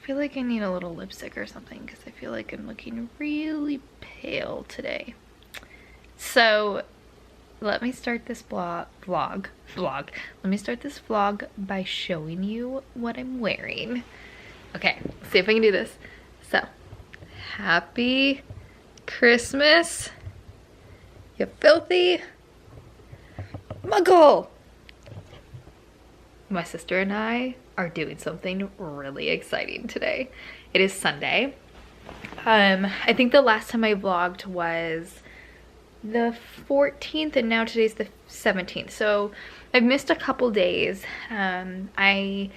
feel like I need a little lipstick or something because I feel like I'm looking really pale today. So let me start this vlog. Let me start this vlog by showing you what I'm wearing. Okay, let's see if I can do this. So, happy Christmas, you filthy muggle. My sister and I are doing something really exciting today. It is Sunday. I think the last time I vlogged was the 14th and now today's the 17th. So I've missed a couple days. I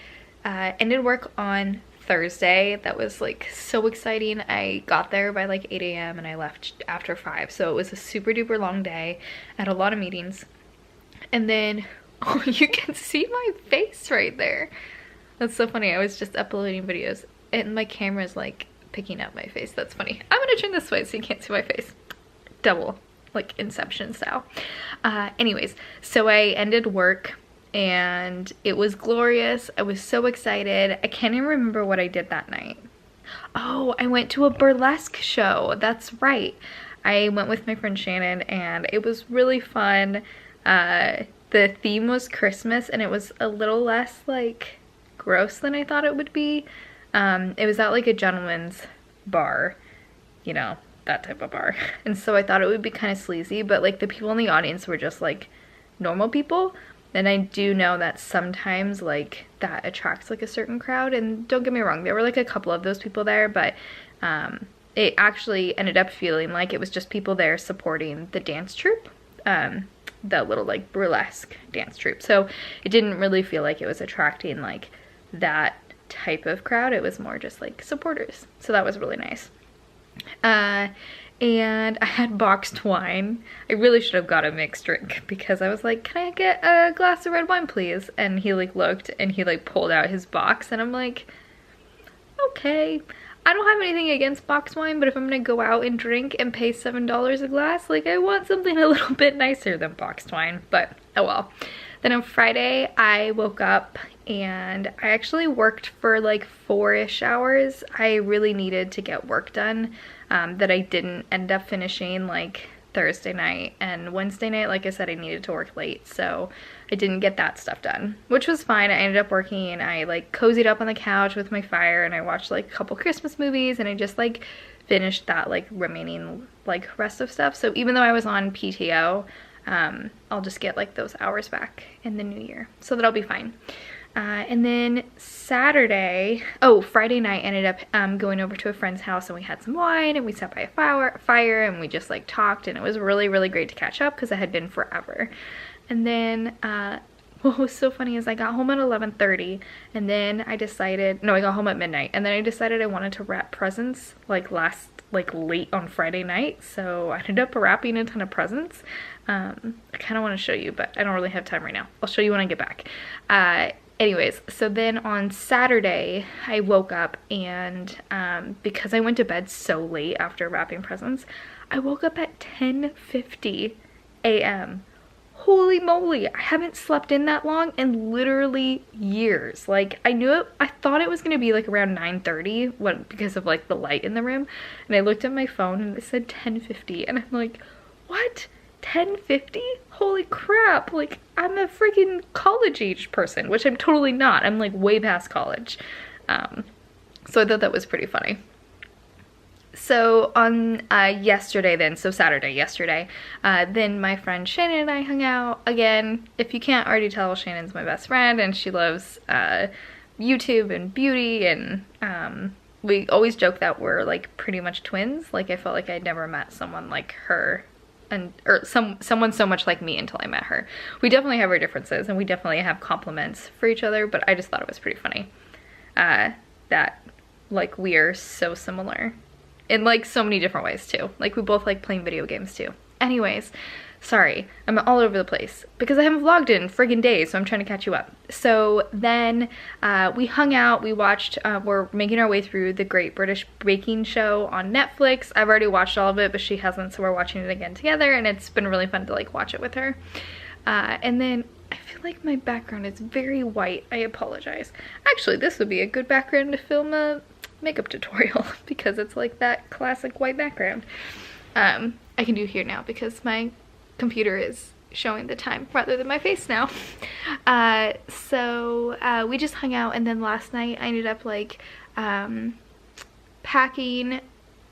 ended work on Thursday. That was like so exciting. I got there by like 8 a.m. and I left after 5. So it was a super duper long day. I had a lot of meetings. And then, oh, you can see my face right there. That's so funny. I was just uploading videos and my camera's like picking up my face. That's funny. I'm gonna turn this way so you can't see my face. Double, like Inception style. Anyways, so I ended work and it was glorious. I was so excited. I can't even remember what I did that night. Oh, I went to a burlesque show. That's right. I went with my friend Shannon and it was really fun. The theme was Christmas and it was a little less like gross than I thought it would be. It was at like a gentleman's bar, you know, that type of bar. And so I thought it would be kind of sleazy, but like the people in the audience were just like normal people. And I do know that sometimes like that attracts like a certain crowd, and don't get me wrong, there were like a couple of those people there, but it actually ended up feeling like it was just people there supporting the dance troupe, the little like burlesque dance troupe. So it didn't really feel like it was attracting like that type of crowd. It was more just like supporters. So that was really nice. And I had boxed wine. I really should have got a mixed drink because I was like, can I get a glass of red wine, please? And he like looked and he like pulled out his box and I'm like, okay. I don't have anything against boxed wine, but if I'm gonna go out and drink and pay $7 a glass, like I want something a little bit nicer than boxed wine, but oh well. Then on Friday, I woke up and I actually worked for like 4-ish hours. I really needed to get work done that I didn't end up finishing like Thursday night and Wednesday night. Like I said, I needed to work late, so I didn't get that stuff done, which was fine. I ended up working and I like cozied up on the couch with my fire and I watched like a couple Christmas movies and I just like finished that like remaining like rest of stuff. So even though I was on PTO, I'll just get like those hours back in the new year, so that'll be fine. And then Friday night ended up going over to a friend's house and we had some wine and we sat by a fire and we just like talked, and it was really, really great to catch up because it had been forever. And then what was so funny is I got home at 11:30 and then I got home at midnight, and then I decided I wanted to wrap presents like late on Friday night, so I ended up wrapping a ton of presents. I kind of want to show you, but I don't really have time right now. I'll show you when I get back. Anyways, so then on Saturday, I woke up and because I went to bed so late after wrapping presents, I woke up at 10:50 a.m. Holy moly, I haven't slept in that long in literally years. Like I thought it was gonna be like around 9:30 because of like the light in the room, and I looked at my phone and it said 10:50 and I'm like, what? 10:50? Holy crap, like I'm a freaking college age person, which I'm totally not. I'm like way past college. So I thought that was pretty funny. So on yesterday then, so Saturday, yesterday, then my friend Shannon and I hung out again. If you can't already tell, Shannon's my best friend and she loves YouTube and beauty, and we always joke that we're like pretty much twins. Like I felt like I'd never met someone like her, or someone so much like me until I met her. We definitely have our differences and we definitely have compliments for each other, but I just thought it was pretty funny that like we are so similar in like so many different ways too. Like we both like playing video games too. Anyways, sorry, I'm all over the place because I haven't vlogged in friggin' days, so I'm trying to catch you up. So then we hung out, we watched, we're making our way through the Great British Baking Show on Netflix. I've already watched all of it, but she hasn't, so we're watching it again together, and it's been really fun to like watch it with her. And then I feel like my background is very white. I apologize. Actually, this would be a good background to film a makeup tutorial because it's like that classic white background. I can do here now because my computer is showing the time rather than my face now. So we just hung out, and then last night I ended up like packing.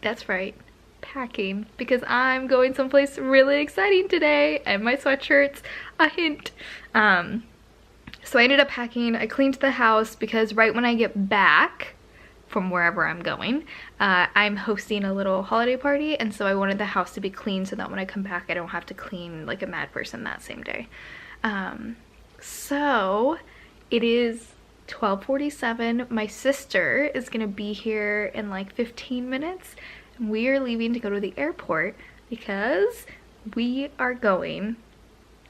That's right, packing, because I'm going someplace really exciting today, and my sweatshirt's a hint. So I ended up packing. I cleaned the house because right when I get back from wherever I'm going, I'm hosting a little holiday party, and so I wanted the house to be clean so that when I come back I don't have to clean like a mad person that same day. So it is 12:47. My sister is gonna be here in like 15 minutes, and we are leaving to go to the airport because we are going.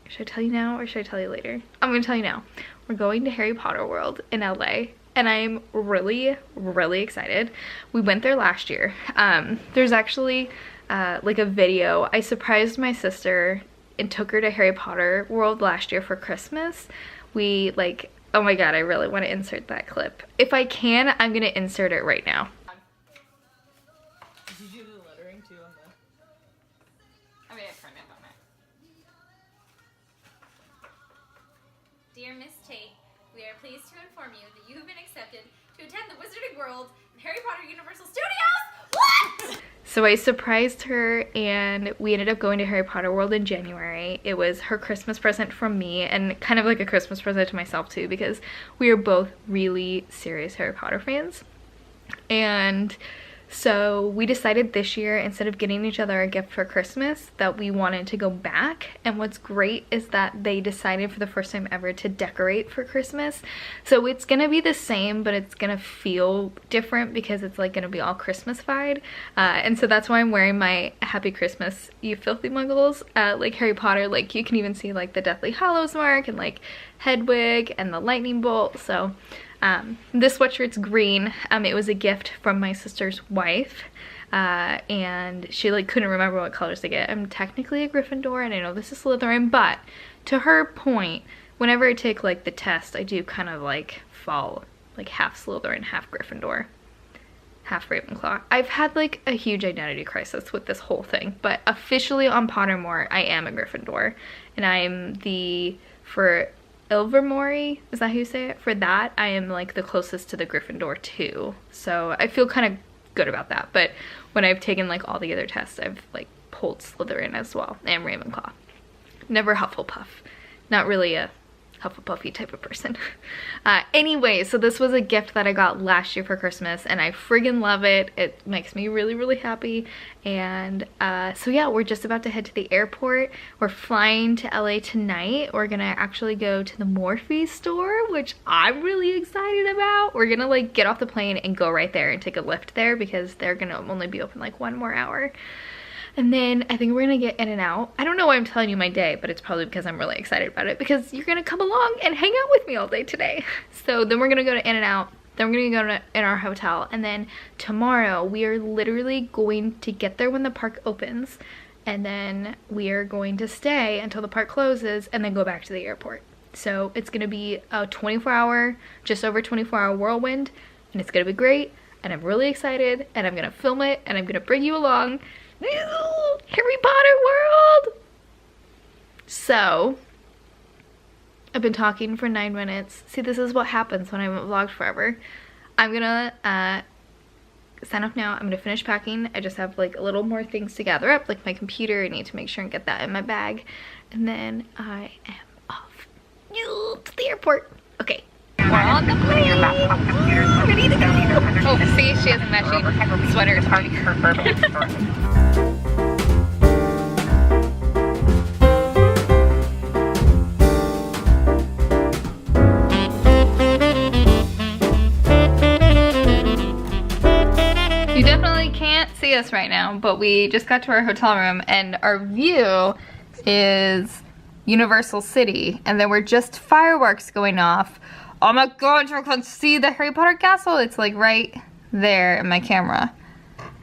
Should I tell you now or should I tell you later? I'm gonna tell you now. We're going to Harry Potter World in LA, and I'm really, really excited. We went there last year. There's actually like a video. I surprised my sister and took her to Harry Potter World last year for Christmas. We like, oh my god, I really want to insert that clip. If I can, I'm gonna insert it right now. Did you do the lettering too on the... I mean, I printed on it. Dear Miss Tate, we are pleased to inform you that you have been accepted to attend the Wizarding World in Harry Potter Universal Studios. What? So I surprised her, and we ended up going to Harry Potter World in January. It was her Christmas present from me, and kind of like a Christmas present to myself too, because we are both really serious Harry Potter fans. And so we decided this year, instead of getting each other a gift for Christmas, that we wanted to go back. And what's great is that they decided for the first time ever to decorate for Christmas. So it's gonna be the same, but it's gonna feel different because it's like gonna be all Christmas-fied. And so that's why I'm wearing my Happy Christmas, You Filthy Muggles, like Harry Potter. Like you can even see like the Deathly Hallows mark and like Hedwig and the lightning bolt. So this sweatshirt's green. It was a gift from my sister's wife, and she like couldn't remember what colors to get. I'm technically a Gryffindor, and I know this is Slytherin, but to her point, whenever I take like the test, I do kind of like fall like half Slytherin, half Gryffindor, half Ravenclaw. I've had like a huge identity crisis with this whole thing, but officially on Pottermore, I am a Gryffindor, and I'm for Ilvermorny, is that how you say it? For that, I am like the closest to the Gryffindor too. So I feel kind of good about that. But when I've taken like all the other tests, I've like pulled Slytherin as well, and Ravenclaw. Never Hufflepuff. Not really a Hufflepuffy type of person. Anyway, so this was a gift that I got last year for Christmas, and I friggin' love it. It makes me really, really happy. And so yeah, we're just about to head to the airport. We're flying to LA tonight. We're gonna actually go to the Morphe store, which I'm really excited about. We're gonna like get off the plane and go right there and take a Lyft there because they're gonna only be open like 1 more hour. And then I think we're gonna get In-N-Out. I don't know why I'm telling you my day, but it's probably because I'm really excited about it, because you're gonna come along and hang out with me all day today. So then we're gonna go to In-N-Out, then we're gonna go in our hotel, and then tomorrow we are literally going to get there when the park opens, and then we are going to stay until the park closes and then go back to the airport. So it's gonna be a 24-hour, just over 24-hour whirlwind, and it's gonna be great, and I'm really excited, and I'm gonna film it, and I'm gonna bring you along. Harry Potter World! So, I've been talking for 9 minutes. See, this is what happens when I haven't vlogged forever. I'm gonna sign off now. I'm gonna finish packing. I just have like a little more things to gather up, like my computer. I need to make sure and get that in my bag. And then I am off to the airport. Okay. We're on the plane! Ready to go! Oh, see, she has a matching sweater to me. You definitely can't see us right now, but we just got to our hotel room and our view is Universal City, and there were just fireworks going off. Oh my god, you can see the Harry Potter castle. It's like right there in my camera.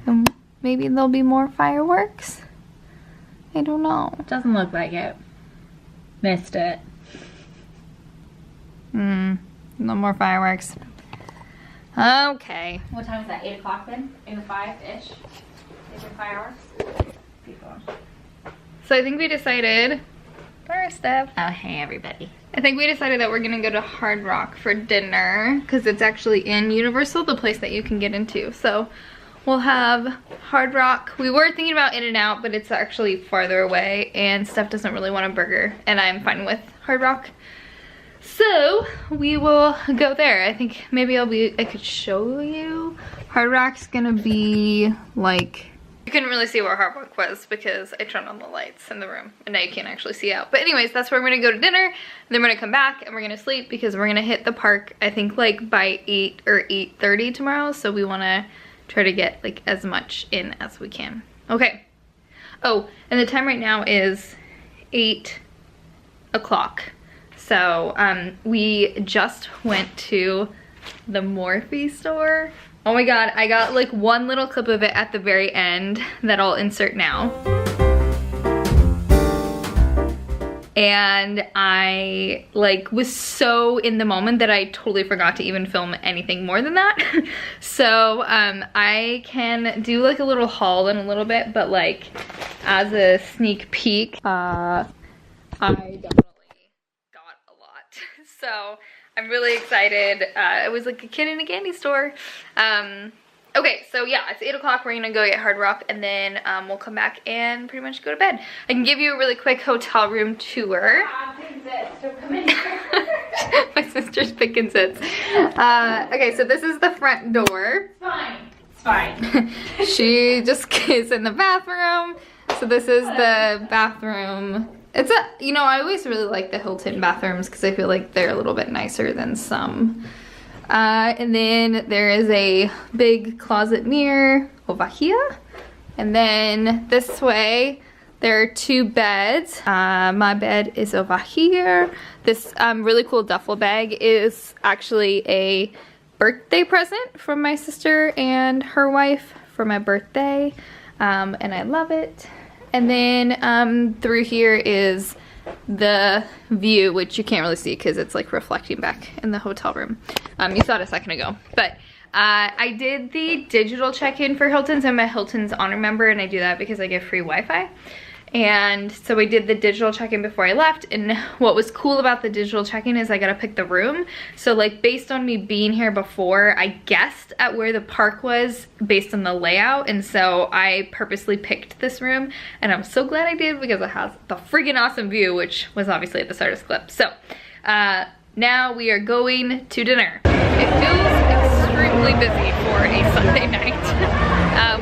And maybe there'll be more fireworks? I don't know. Doesn't look like it. Missed it. No more fireworks. Okay. What time is that? 8 o'clock then? 8 to 5-ish? 8 to 5 hours? Keep going. So I think we decided, Laura Steph. Oh, hey everybody. I think we decided that we're gonna go to Hard Rock for dinner because it's actually in Universal, the place that you can get into. So we'll have Hard Rock. We were thinking about In-N-Out, but it's actually farther away and Steph doesn't really want a burger and I'm fine with Hard Rock. So we will go there. I think maybe I could show you. Hard Rock's gonna be like, you couldn't really see where Hard Rock was because I turned on the lights in the room and now you can't actually see out. But anyways, that's where we're gonna go to dinner. Then we're gonna come back and we're gonna sleep because we're gonna hit the park, I think like by 8 or 8:30 tomorrow. So we wanna try to get like as much in as we can. Okay. Oh, and the time right now is 8 o'clock. So we just went to the Morphe store. Oh my god, I got like one little clip of it at the very end that I'll insert now. And I like was so in the moment that I totally forgot to even film anything more than that. So I can do like a little haul in a little bit, but like as a sneak peek, I definitely got a lot. So I'm really excited. It was like a kid in a candy store. Okay, so yeah, it's 8 o'clock. We're gonna go get Hard Rock and then we'll come back and pretty much go to bed. I can give you a really quick hotel room tour. My sister's picking zits. Okay, so this is the front door. It's fine. It's fine. She just is in the bathroom. So this is the bathroom. It's a, you know, I always really like the Hilton bathrooms because I feel like they're a little bit nicer than some. And then there is a big closet mirror over here. And then this way, there are 2 beds. My bed is over here. This really cool duffel bag is actually a birthday present from my sister and her wife for my birthday. And I love it. And then through here is the view, which you can't really see because it's like reflecting back in the hotel room. You saw it a second ago, but I did the digital check-in for Hilton. So I'm a Hilton's Honor member and I do that because I get free Wi-Fi. And so I did the digital check-in before I left, and what was cool about the digital check-in is I got to pick the room. So like based on me being here before, I guessed at where the park was based on the layout, and so I purposely picked this room, and I'm so glad I did because it has the friggin' awesome view, which was obviously at the start of this clip. So now we are going to dinner. It feels extremely busy for a Sunday night.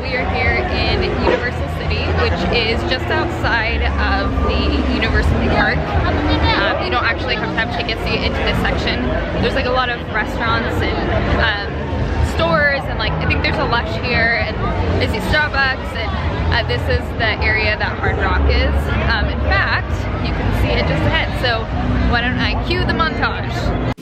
We are here in Universal City, which is just outside of the University Park. You don't actually have to have tickets to get into this section. There's like a lot of restaurants and stores, and like I think there's a Lush here, and there's a Starbucks, and this is the area that Hard Rock is. In fact, you can see it just ahead. So why don't I cue the montage?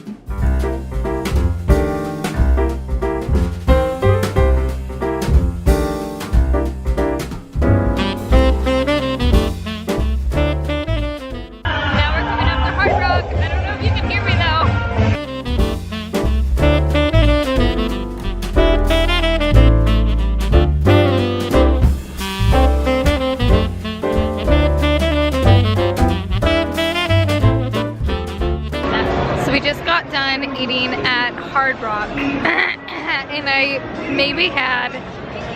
Eating at Hard Rock and I maybe had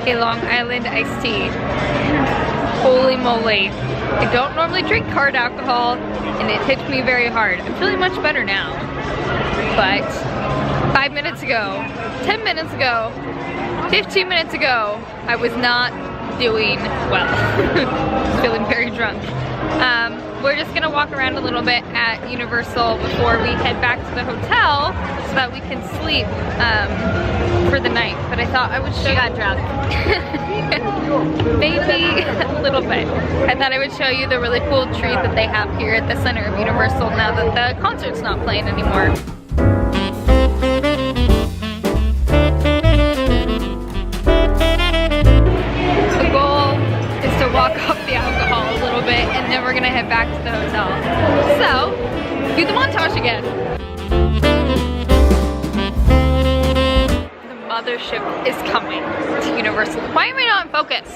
a Long Island iced tea. Holy moly. I don't normally drink hard alcohol and it hit me very hard. I'm feeling much better now. But 5 minutes ago, 10 minutes ago, 15 minutes ago, I was not doing well. Feeling very drunk. We're just gonna walk around a little bit at Universal before we head back to the hotel so that we can sleep for the night. But I thought I would show you. Got drunk. Maybe a little bit. I thought I would show you the really cool tree that they have here at the center of Universal now that the concert's not playing anymore. The goal is to walk off the alcohol a little bit and then we're gonna head back to the hotel. So, do the montage again. The coming to Universal. Why am I not in focus?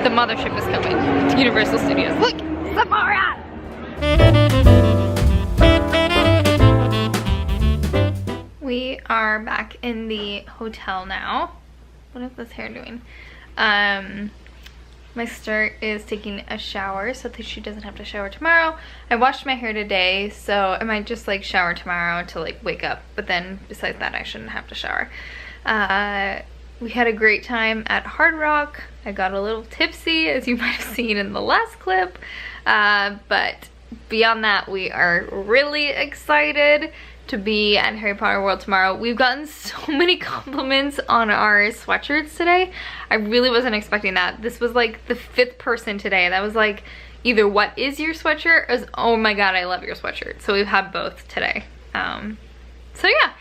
The mothership is coming to Universal Studios. Look, Sephora! We are back in the hotel now. What is this hair doing? My sister is taking a shower so that she doesn't have to shower tomorrow. I washed my hair today, so I might just like shower tomorrow to like wake up. But then besides that, I shouldn't have to shower. We had a great time at Hard Rock. I got a little tipsy, as you might have seen in the last clip. But beyond that, we are really excited to be at Harry Potter World tomorrow. We've gotten so many compliments on our sweatshirts today. I really wasn't expecting that. This was like the 5th person today that was like, either what is your sweatshirt or oh my god, I love your sweatshirt. So we've had both today. So yeah,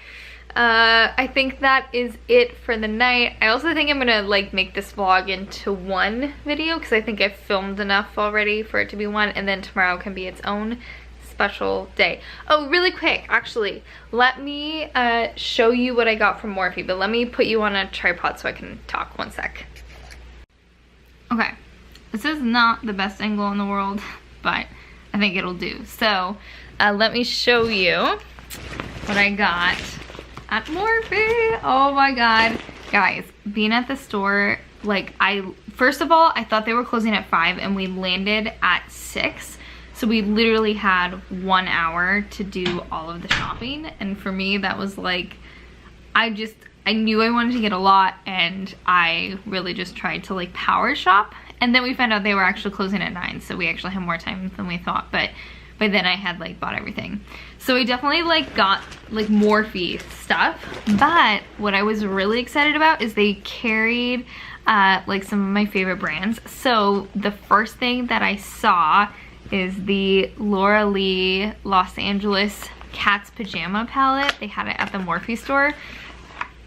I think that is it for the night. I also think I'm gonna like make this vlog into one video because I think I've filmed enough already for it to be one, and then tomorrow can be its own special day. Oh, really quick, actually, let me show you what I got from Morphe, but let me put you on a tripod so I can talk. One sec. Okay, this is not the best angle in the world, but I think it'll do. So let me show you what I got at Morphe. Oh my god, guys, being at the store, like, first of all, I thought they were closing at 5 and we landed at 6. So we literally had 1 hour to do all of the shopping, and for me that was like, I knew I wanted to get a lot, and I really just tried to like power shop, and then we found out they were actually closing at 9, so we actually had more time than we thought, but by then I had like bought everything. So we definitely like got like Morphe stuff, but what I was really excited about is they carried like some of my favorite brands. So the first thing that I saw is the Laura Lee Los Angeles Cat's Pajama palette. They had it at the Morphe store.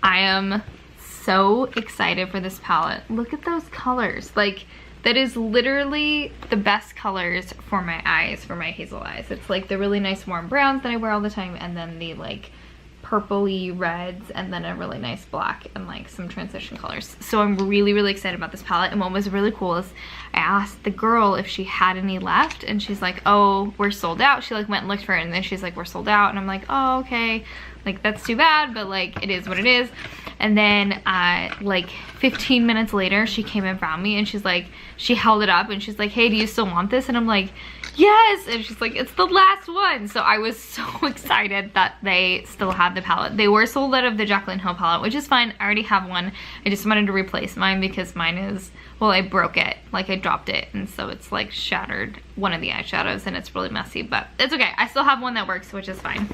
I am so excited for this palette. Look at those colors. Like, that is literally the best colors for my eyes, for my hazel eyes. It's like the really nice warm browns that I wear all the time, and then the like purpley reds, and then a really nice black and like some transition colors. So I'm really, really excited about this palette. And what was really cool is I asked the girl if she had any left, and she's like, oh, we're sold out. She like went and looked for it, and then she's like, we're sold out. And I'm like, oh, okay, like that's too bad, but like it is what it is. And then like 15 minutes later, she came and found me, and she's like, she held it up and she's like, hey, do you still want this? And I'm like, yes. And she's like, it's the last one. So I was so excited that they still had the palette. They were sold out of the Jaclyn Hill palette, which is fine. I already have one. I just wanted to replace mine because mine is, well, I broke it, like I dropped it, and so it's like shattered one of the eyeshadows, and it's really messy, but it's okay. I still have one that works, which is fine.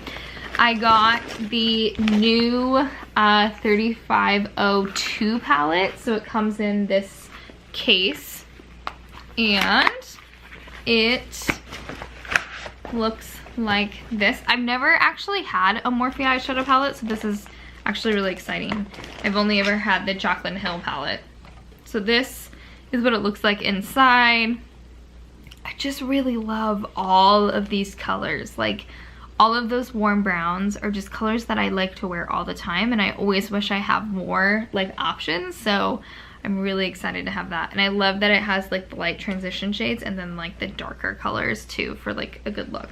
I got the new 3502 palette. So it comes in this case, and it looks like this. I've never actually had a Morphe eyeshadow palette, so this is actually really exciting. I've only ever had the Jaclyn Hill palette. So this is what it looks like inside. I just really love all of these colors. Like, all of those warm browns are just colors that I like to wear all the time, and I always wish I have more like options, so I'm really excited to have that. And I love that it has like the light transition shades and then like the darker colors too for like a good look.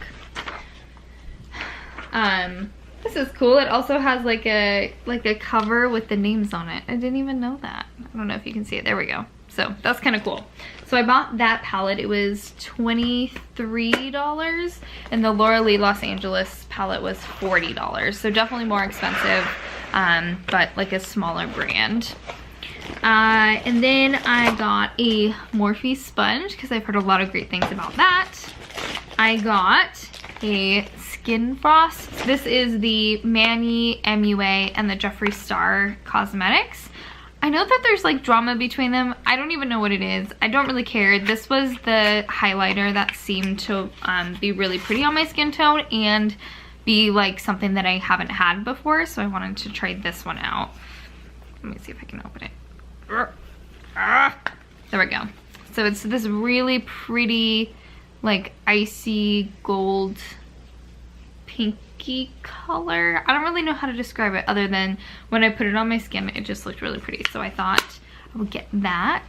This is cool. It also has like a cover with the names on it. I didn't even know that. I don't know if you can see it. There we go. So that's kind of cool. So I bought that palette. It was $23, and the Laura Lee Los Angeles palette was $40. So definitely more expensive, but like a smaller brand. And then I got a Morphe sponge because I've heard a lot of great things about that. I got a Skin Frost. This is the Manny MUA and the Jeffree Star Cosmetics. I know that there's like drama between them. I don't even know what it is. I don't really care. This was the highlighter that seemed to be really pretty on my skin tone and be like something that I haven't had before, so I wanted to try this one out. Let me see if I can open it. There we go. So it's this really pretty like icy gold, pink milky color. I don't really know how to describe it other than when I put it on my skin, it just looked really pretty. So I thought I would get that.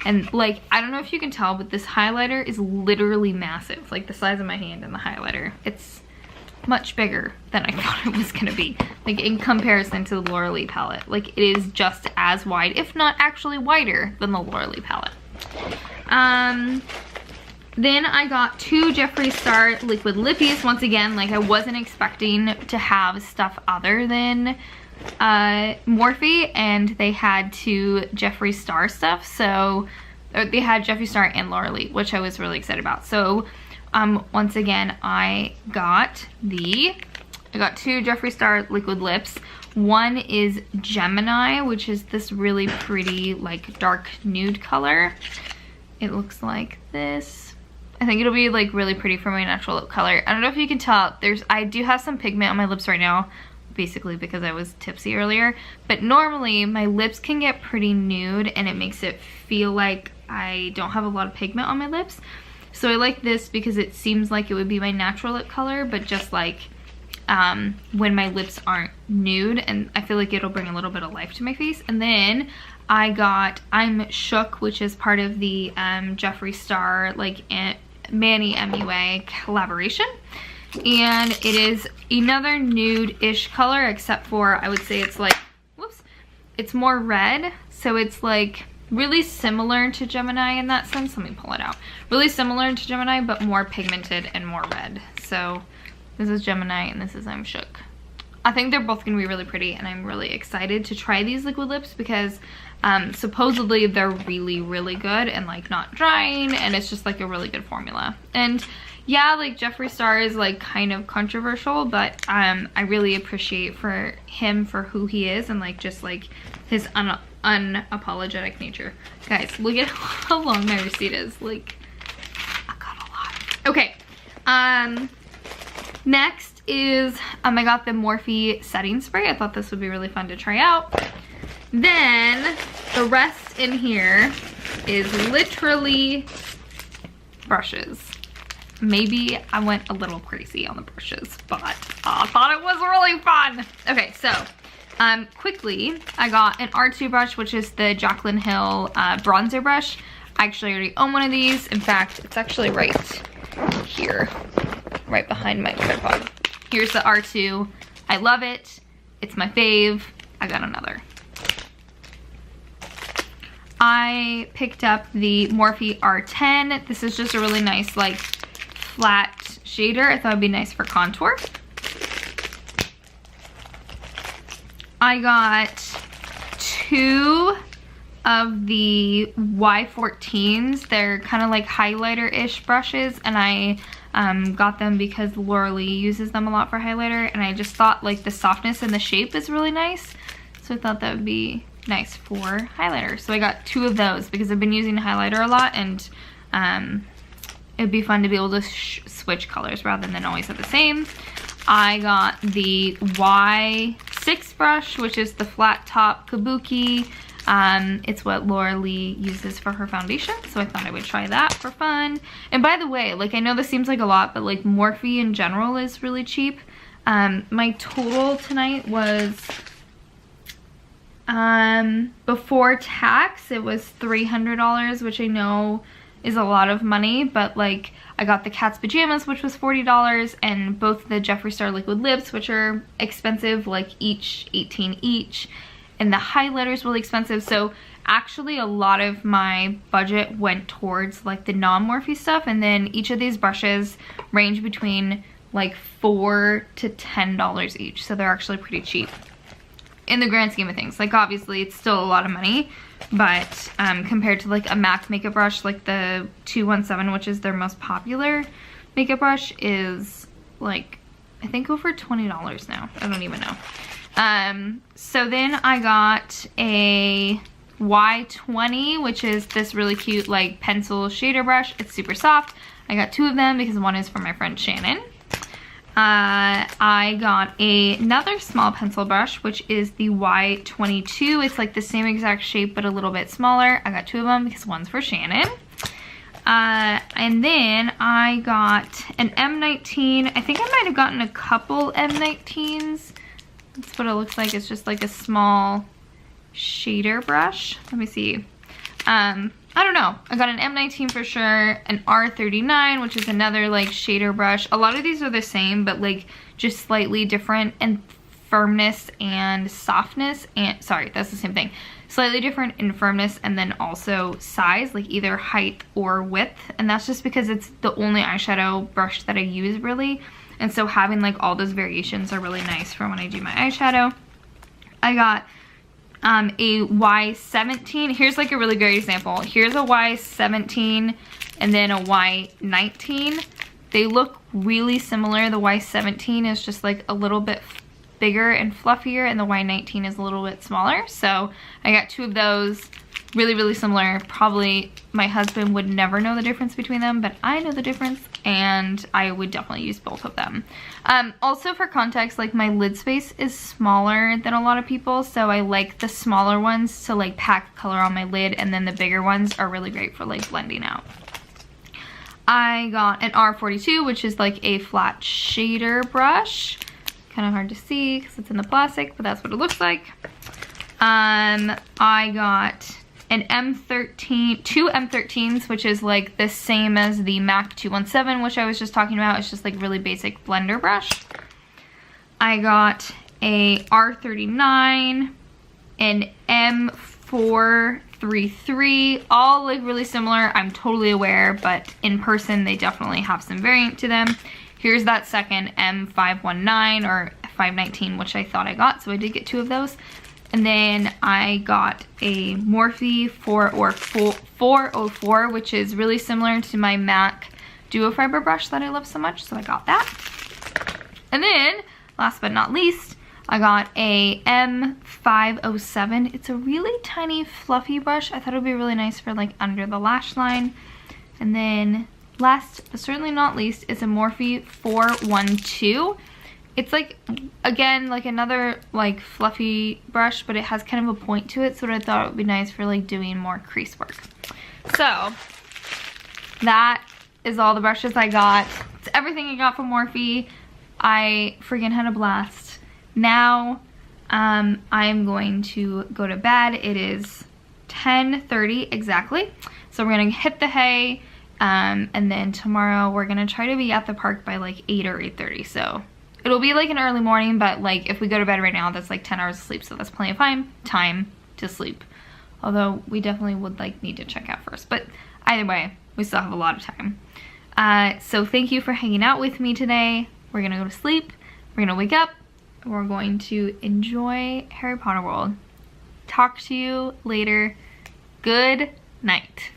And like, I don't know if you can tell, but this highlighter is literally massive. Like the size of my hand in the highlighter. It's much bigger than I thought it was gonna be. Like in comparison to the Laura Lee palette. Like it is just as wide, if not actually wider than the Laura Lee palette. Then I got 2 Jeffree Star liquid lippies. Once again, like I wasn't expecting to have stuff other than Morphe, and they had 2 Jeffree Star stuff. So they had Jeffree Star and Laura Lee, which I was really excited about. So once again, I got 2 Jeffree Star liquid lips. One is Gemini, which is this really pretty like dark nude color. It looks like this. I think it'll be like really pretty for my natural lip color. I don't know if you can tell, I do have some pigment on my lips right now, basically because I was tipsy earlier. But normally my lips can get pretty nude and it makes it feel like I don't have a lot of pigment on my lips. So I like this because it seems like it would be my natural lip color, but just like when my lips aren't nude, and I feel like it'll bring a little bit of life to my face. And then I got I'm Shook, which is part of the Jeffree Star like Manny MUA collaboration, and it is another nude-ish color, except for I would say it's like, whoops, it's more red. So it's like really similar to Gemini in that sense. Let me pull it out. Really similar to Gemini, but more pigmented and more red. So this is Gemini and this is I'm Shook. I think they're both gonna be really pretty, and I'm really excited to try these liquid lips because supposedly they're really, really good and like not drying, and it's just like a really good formula. And yeah, like Jeffree Star is like kind of controversial, but I really appreciate for him for who he is and like just like his unapologetic nature. Guys, look at how long my receipt is. Like, I got a lot. Okay, next is I got the Morphe setting spray. I thought this would be really fun to try out. Then the rest in here is literally brushes. Maybe I went a little crazy on the brushes, but I thought it was really fun. Okay, so quickly, I got an R2 brush, which is the Jaclyn Hill bronzer brush. I actually already own one of these. In fact, it's actually right here, right behind my tripod. Here's the R2. I love it. It's my fave. I got another. I picked up the Morphe R10. This is just a really nice like flat shader. I thought it'd be nice for contour. I got 2 of the Y14s. They're kind of like highlighter-ish brushes, and I got them because Laura Lee uses them a lot for highlighter, and I just thought like the softness and the shape is really nice, so I thought that would be nice for highlighter. So I got 2 of those because I've been using highlighter a lot, and it'd be fun to be able to switch colors rather than always have the same. I got the Y6 brush, which is the flat top kabuki. It's what Laura Lee uses for her foundation, so I thought I would try that for fun. And by the way, like I know this seems like a lot, but like Morphe in general is really cheap. My total tonight was, before tax, it was $300, which I know is a lot of money, but like I got the cat's pajamas, which was $40, and both the Jeffree Star liquid lips, which are expensive, like each $18 each, and the highlighter's really expensive. So actually a lot of my budget went towards like the non-Morphe stuff, and then each of these brushes range between like $4 to $10 each, so they're actually pretty cheap in the grand scheme of things. Like obviously it's still a lot of money, but compared to like a MAC makeup brush, like the 217, which is their most popular makeup brush, is like I think over $20 now. I don't even know. So then I got a Y20, which is this really cute like pencil shader brush. It's super soft. I got 2 of them because one is for my friend Shannon. I got another small pencil brush, which is the Y22. It's like the same exact shape but a little bit smaller. I got 2 of them because one's for Shannon. And then I got an M19. I think I might have gotten a couple M19s. That's what it looks like. It's just like a small shader brush. Let me see. I don't know. I got an M19 for sure, an R39, which is another like shader brush. A lot of these are the same, but like just slightly different in firmness and softness. And sorry, that's the same thing. Slightly different in firmness and then also size, like either height or width. And that's just because it's the only eyeshadow brush that I use really. And so having like all those variations are really nice for when I do my eyeshadow. I got a Y17. Here's like a really great example. Here's a Y17 and then a Y19. They look really similar. The Y17 is just like a little bit bigger and fluffier, and the Y19 is a little bit smaller. So I got two of those, really, really similar. Probably my husband would never know the difference between them, but I know the difference, and I would definitely use both of them. Also for context, like my lid space is smaller than a lot of people, so I like the smaller ones to like pack color on my lid, and then the bigger ones are really great for like blending out. I got an R42, which is like a flat shader brush. Kind of hard to see because it's in the plastic, but that's what it looks like. I got an M13, two M13s, which is like the same as the MAC 217, which I was just talking about. It's just like really basic blender brush. I got a R39, an M433, all like really similar. I'm totally aware, but in person they definitely have some variant to them. Here's that second M519 or 519, which I thought I got, so I did get two of those. And then I got a Morphe 404, which is really similar to my MAC Duo Fiber brush that I love so much, so I got that. And then, last but not least, I got a M507. It's a really tiny fluffy brush. I thought it would be really nice for like under the lash line. And then last but certainly not least is a Morphe 412. It's like, again, like another like fluffy brush, but it has kind of a point to it, so I thought it would be nice for like doing more crease work. So that is all the brushes I got. It's everything I got from Morphe. I freaking had a blast. Now I am going to go to bed. It is 10:30 exactly, so we're gonna hit the hay. And then tomorrow we're gonna try to be at the park by like 8 or 8:30. So it'll be like an early morning, but like if we go to bed right now, that's like 10 hours of sleep. So that's plenty of time to sleep. Although we definitely would like need to check out first. But either way, we still have a lot of time. So thank you for hanging out with me today. We're gonna go to sleep. We're gonna wake up. We're going to enjoy Harry Potter World. Talk to you later. Good night.